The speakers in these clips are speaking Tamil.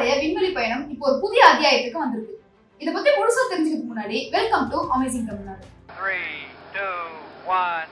இஸ்ரோவோட விண்வெளி பயணம் இப்போ ஒரு புதிய அத்தியாயத்துக்கு வந்திருக்கு. இத பத்தி முழுசா தெரிஞ்சுக்கிறதுக்கு முன்னாடி வெல்கம் டு அமேசிங் தமிழ்நாடு. 3, 2, 1.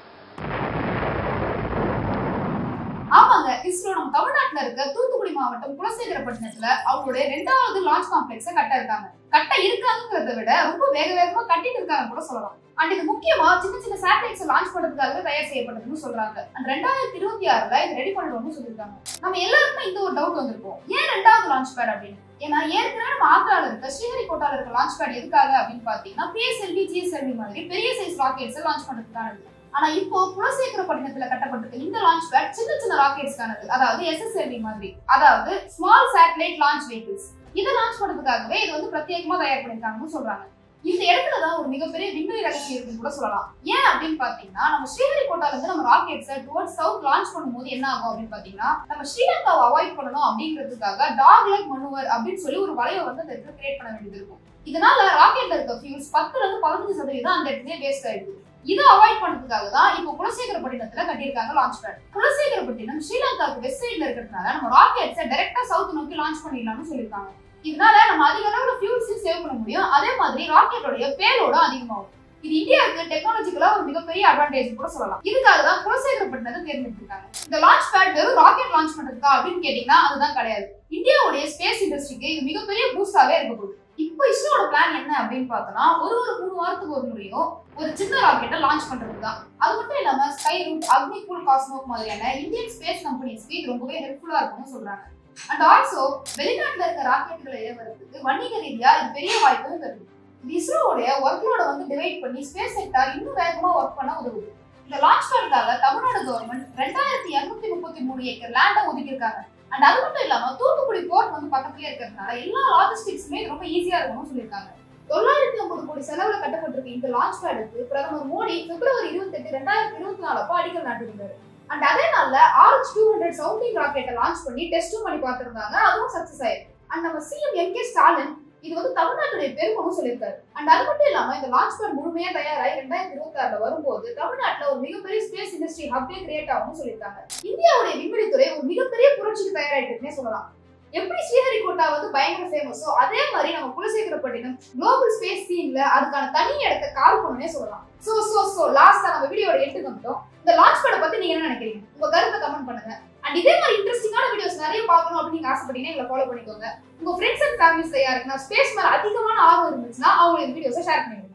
ஆமாங்க, இஸ்ரோ நம்ம தமிழ்நாட்டுல இருக்க தூத்துக்குடி மாவட்டம் குலசேகரப்பட்டினத்துல அவங்களுடைய 2வது லான்ச் காம்ப்ளெக்ஸ கட்ட இருக்காங்கிறத விட ரொம்ப வேகமா கட்டிட்டு இருக்காங்க கூட சொல்லலாம். அண்ட் இது முக்கியமா சின்ன சின்ன சேட்டலைட்ஸ் லான்ச் பண்றதுக்காக தயார் செய்யப்பட்டதுன்னு சொல்றாங்க. அண்ட் 2026ல இது ரெடி பண்ணிடுவோம்னு சொல்லிருக்காங்க. நம்ம எல்லாருக்குமே இந்த ஒரு டவுட் வந்திருக்கும், ஏன் 2வது லான்ச் பேட் அப்படின்னு. ஏன்னா ஏற்கனவே நம்ம ஆந்திரால இருக்க ஸ்ரீஹரிகோட்டால இருக்க லான்ச் பேட் எதுக்காக அப்படின்னு பாத்தீங்கன்னா PSLV, GSLV மாதிரி பெரிய சைஸ் ராக்கெட்ஸ் லான்ச் பண்றதுக்கானது. ஆனா இப்போ குலசேகரப்பட்டினத்துல கட்டப்பட்டிருக்க இந்த லான்ச் பேட் சின்ன சின்ன ராக்கெட்ஸ்க்கானது, அதாவது SSLV மாதிரி, அதாவது ஸ்மால் சேட்டலைட் லான்ச் வெஹிக்கிள்ஸ். இதை லான்ச் பண்றதுக்காகவே இது வந்து பிரத்யேகமா தயார் பண்ணிருக்காங்கன்னு சொல்றாங்க. இந்த இடத்துலதான் ஒரு மிகப்பெரிய விண்வெளி ரகசியம் இருக்குன்னு கூட சொல்லலாம். ஏன் அப்படின்னு பாத்தீங்கன்னா, நம்ம ஸ்ரீஹரிகோட்டால இருந்து நம்ம ராக்கெட்ஸை டுவர்ட்ஸ் சவுத் லான்ச் பண்ணும்போது என்ன ஆகும் அப்படின்னு பாத்தீங்கன்னா, நம்ம ஸ்ரீலங்காவை அவாய்ட் பண்ணணும் அப்படிங்கிறதுக்காக டாக் லெக் மனுவர் அப்படின்னு சொல்லி ஒரு வளைவை வந்து அந்த இடத்துல கிரியேட் பண்ண வேண்டியது இருக்கும். இதனால ராக்கெட்ல இருக்க ஃபியூல்ஸ் 10 to 15% அந்த இடத்துலயே வேஸ்ட் ஆயிடுது. இதை அவாய்ட் பண்றதுக்காக தான் இப்போ குலசேகரப்பட்டினத்துல கட்டியிருக்காங்க லான்ச் பேட். குலசேகரப்பட்டினம் ஸ்ரீலங்காவுக்கு வெஸ்ட் சைட்ல இருக்கிறதுனால நம்ம ராக்கெட்ஸை டைரக்டா சவுத் நோக்கி லான்ச் பண்ணிடலாம்னு சொல்லியிருக்காங்க. இதனால நம்ம அதிக அளவுல ஃபியூல்ஸையும் சேவ் பண்ண முடியும். அதே மாதிரி ராக்கெட்டோட பேலோட அதிகமாகும். இது இந்தியாவுக்கு டெக்னாலஜிக்கலா ஒரு மிகப்பெரிய அட்வான்டேஜ் கூட சொல்லலாம். இதுக்காக தான் குலசேகரப்பட்டினத்தை தேர்ந்தெடுத்திருக்காங்க. இந்த லான்ச் பேட் வெறும் ராக்கெட் லான்ச் பண்றதுக்கா அப்படின்னு கேட்டீங்கன்னா அதுதான் கிடையாது. இந்தியாவுடைய ஸ்பேஸ் இண்டஸ்ட்ரிக்கு இது மிகப்பெரிய பூஸ்டாவே இருக்க போகுது. இப்போ இஸ்ரோட பிளான் என்ன அப்படின்னு பார்த்தோம்னா, ஒரு 3 வாரத்துக்கு ஒரு முறையும் ஒரு சின்ன ராக்கெட்டை லான்ச் பண்றது தான். அது மட்டும் இல்லாம ஸ்கை ரூட், அக்னிகூல், காஸ்மோக் மாதிரியான இந்தியன் ஸ்பேஸ் கம்பெனிஸ்க்கு இது ரொம்பவே ஹெல்ப்ஃபுல்லா இருக்கும்னு சொல்றாங்க. அண்ட் ஆல்சோ வெளிநாட்டுல இருக்க ராக்கெட்டுகளை ஏவறதுக்கு வணிக ரீதியா இது பெரிய வாய்ப்பும் தருது. இஸ்ரோவோட ஒர்க்லோட வந்து டிவைட் பண்ணி ஸ்பேஸ் செக்டார் இன்னும் வேகமா ஒர்க் பண்ண உதவுது. இந்த லான்ச் பேடுக்காக தமிழ்நாடு கவர்மெண்ட் 2233 ஏக்கர் லேண்டை ஒதுக்கியிருக்காங்க. அண்ட் அது மட்டும் இல்லாம தூத்துக்குடி போர்ட் வந்து பக்கத்துலயே இருக்கிறதுனால எல்லா லாஜிஸ்டிக்ஸுமே ரொம்ப ஈஸியா இருக்கும்னு சொல்லியிருக்காங்க. 950 கோடி செலவுல கட்டப்பட்டிருக்க இந்த லான்ச் பேடுக்கு பிரதமர் மோடி பிப்ரவரி 28, 2024 அப்போ அடிக்கல் நாட்டிருந்தாரு. அண்ட் அதே நாள்ல RH-200 சவுண்டிங் ராக்கெட்டை லான்ச் பண்ணி டெஸ்டும் பண்ணி பார்த்திருந்தாங்க. அதுவும் சக்சஸ் ஆயிருக்கு. அண்ட் நம்ம CM MK ஸ்டாலின் இது வந்து தமிழ்நாட்டுடைய பெருமைன்னு சொல்லியிருக்காரு. அண்ட் அது மட்டும் இல்லாம இந்த லான்ச் பேட் முழுமையா தயாராகி 2026ல வரும்போது தமிழ்நாட்டுல ஒரு மிகப்பெரிய ஸ்பேஸ் இண்டஸ்ட்ரி ஹப்பே கிரியேட் ஆகும்னு சொல்லியிருக்காங்க. இந்தியாவுடைய விண்வெளித்துறை ஒரு மிகப்பெரிய புரட்சிக்கு தயாராகிட்டுன்னே சொல்லலாம். எப்படி ஸ்ரீஹரிகோட்டா வந்து பயங்கர ஃபேமஸோ அதே மாதிரி நம்ம குலசேகரப்பட்டினம் குளோபல் ஸ்பேஸ் சீன்ல அதுக்கான தனி இடத்தை கால் பண்ணனே சொல்லலாம். சோ லாஸ்டா நம்ம வீடியோட எண்டுக்கு வந்துட்டோம். இந்த லான்ச் பேட பத்தி நீங்க என்ன நினைக்கிறீங்க? உங்க கருத்தை கமெண்ட் பண்ணுங்க. அண்ட் இதே மாதிரி இன்ட்ரெஸ்டிங்கான வீடியோஸ் நிறைய பார்க்கணும் அப்படின்னு நீங்க ஆசைப்பட்டீங்கன்னா எங்களை ஃபாலோ பண்ணிக்கோங்க. உங்க ஃப்ரெண்ட்ஸ் அண்ட் ஃபேமிலிஸ்ல யாருக்குன்னா ஸ்பேஸ் மேல அதிகமான ஆர்வம் இருந்துச்சுன்னா அவங்க இந்த வீடியோஸை ஷேர் பண்ணுங்க.